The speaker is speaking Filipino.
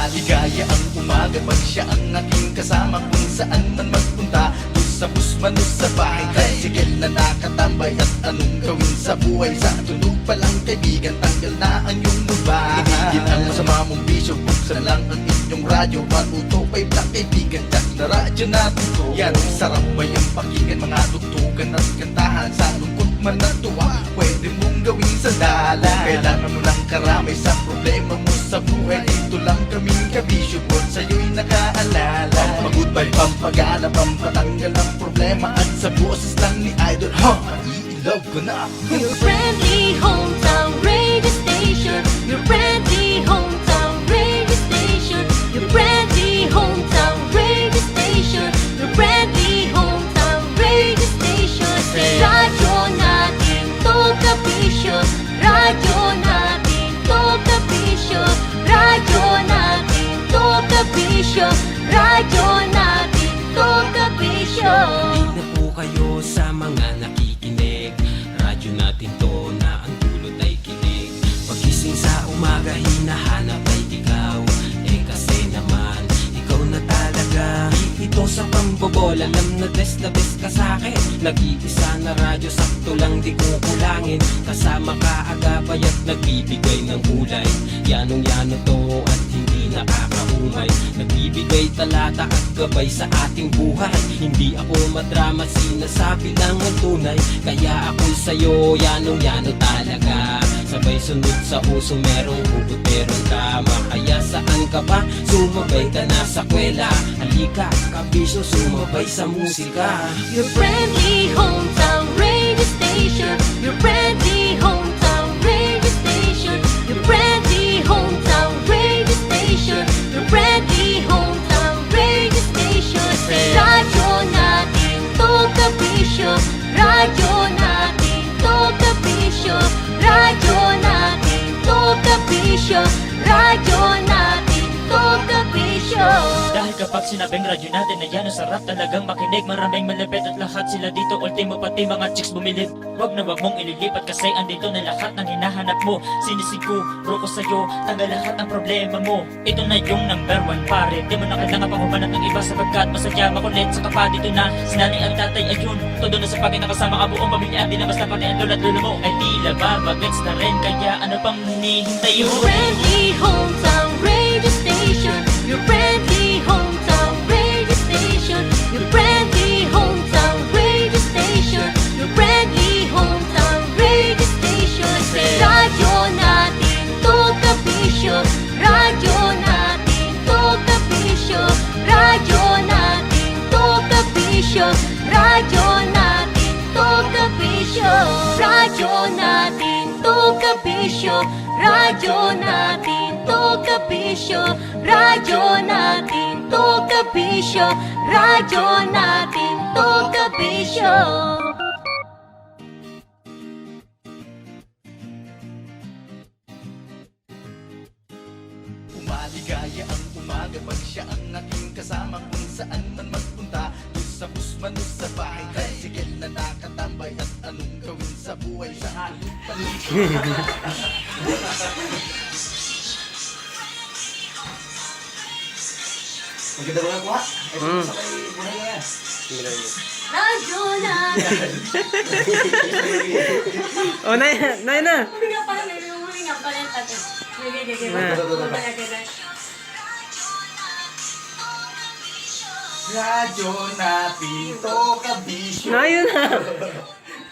Maligaya ang umaga pag siya ang aking kasama, kung saan man magpunta, doon sa bus man o sa bahay, tricycle na nakatambay. At anong gawin sa buhay, sa tulog pa lang kaibigan, tanggal na ang iyong lubahan. Inigil ang masama mong bisyo, buksan lang ang inyong radyo, matuto kay black kaibigan, jack na radyo natin to. Yan, sarap ba yung pakinggan, mga tugtugan at kantahan, sa lungkot man at tuwa, pwede mong gawin sandalan. Kailangan mo lang karamay sa problema mo sa buhay, dito lang kaming kabisyo, kung sa'yo'y nakaalala. Pampag-goodbye, pampagana, pampatanggal ang problema, at sa boses lang ni Idol, i-love ko na. Your friendly hometown radio station, your friendly hometown radio station, your friendly hometown radio station, your friendly hometown radio station. Radyo natin to kabisyo, radyo natin to kabisyo, radyo natin to kabisyo, radyo natin to kabisyo. Hindi na po kayo sa mga nakikinig, radyo natin to na ang dulot ay kilig. Pagising sa umaga, hinahanap ay ikaw, eh kasi naman ikaw na talaga. Ito sa pambobol, alam na best ka sa'kin. Nag-iisa na radyo, sakto lang di kukulangin. Kasama ka agapay at nagbibigay ng kulay. Yanong-yano to at hindi nakakaumay. Nagbibigay talata at gabay sa ating buhay. Hindi ako madrama, sinasabi lang ang tunay. Kaya ako sa'yo, yanong-yano talaga. Sabay sunod sa uso, merong hugot, merong tama. Kaya saan ka ba? Sumabay ka na sa kwela. Halika, kabisyo, sumabay sa musika. Your friendly hometown radio station, your friendly hometown radio station, your friendly hometown radio station, your friendly hometown radio station. Radyo natin to kabisyo, radyo natin to kabisyo, radyo natin to kabisyo, radyo natin to kabisyo. Dahil kapag sinabing radyo natin na yan, ang sarap talagang makinig. Maraming malapit at lahat sila dito, ultimo pati mga chicks bumilid. Wag na wag mong ililipat kasi andito na lahat ng hinahanap mo. Sinisiguro ko sa'yo, tanggal lahat ang problema mo. Ito na yung number one pare, di mo na kailangan pang humanap ng iba, sapagkat masaya makulit sa kapa dito na sinaling ang tatay ayun. Todo na sa pagin nakasama ka buong pamilya, di na basta pati ang lola't lolo mo ay tila ba bagets na rin. Kaya ano pang hinihintay Your mo? friendly hometown radio station, your friendly hometown radio station, your friendly hometown radio station, your friendly hometown radio station. Radyo natin to kabisyo, radyo natin to kabisyo, radyo natin to kabisyo, radyo natin to kabisyo, radyo natin to kabisyo, radyo natin to kabisyo, radyo natin to kabisyo, radyo natin to kabisyo. Maligaya ang umaga pag siya ang aking kasama, kung saan man magpunta, doon sa bus man o sa bahay, tricycle na nakatambay. At anong gawin sa buhay, sa tulog pa lang. Maganda ba nga? Ito sa kay buhay nga. Radyo natin. Oh, nay na. Huminga pala, may huminga pala yung tatay. Radyo natin to kabisyo. Nay, yun na.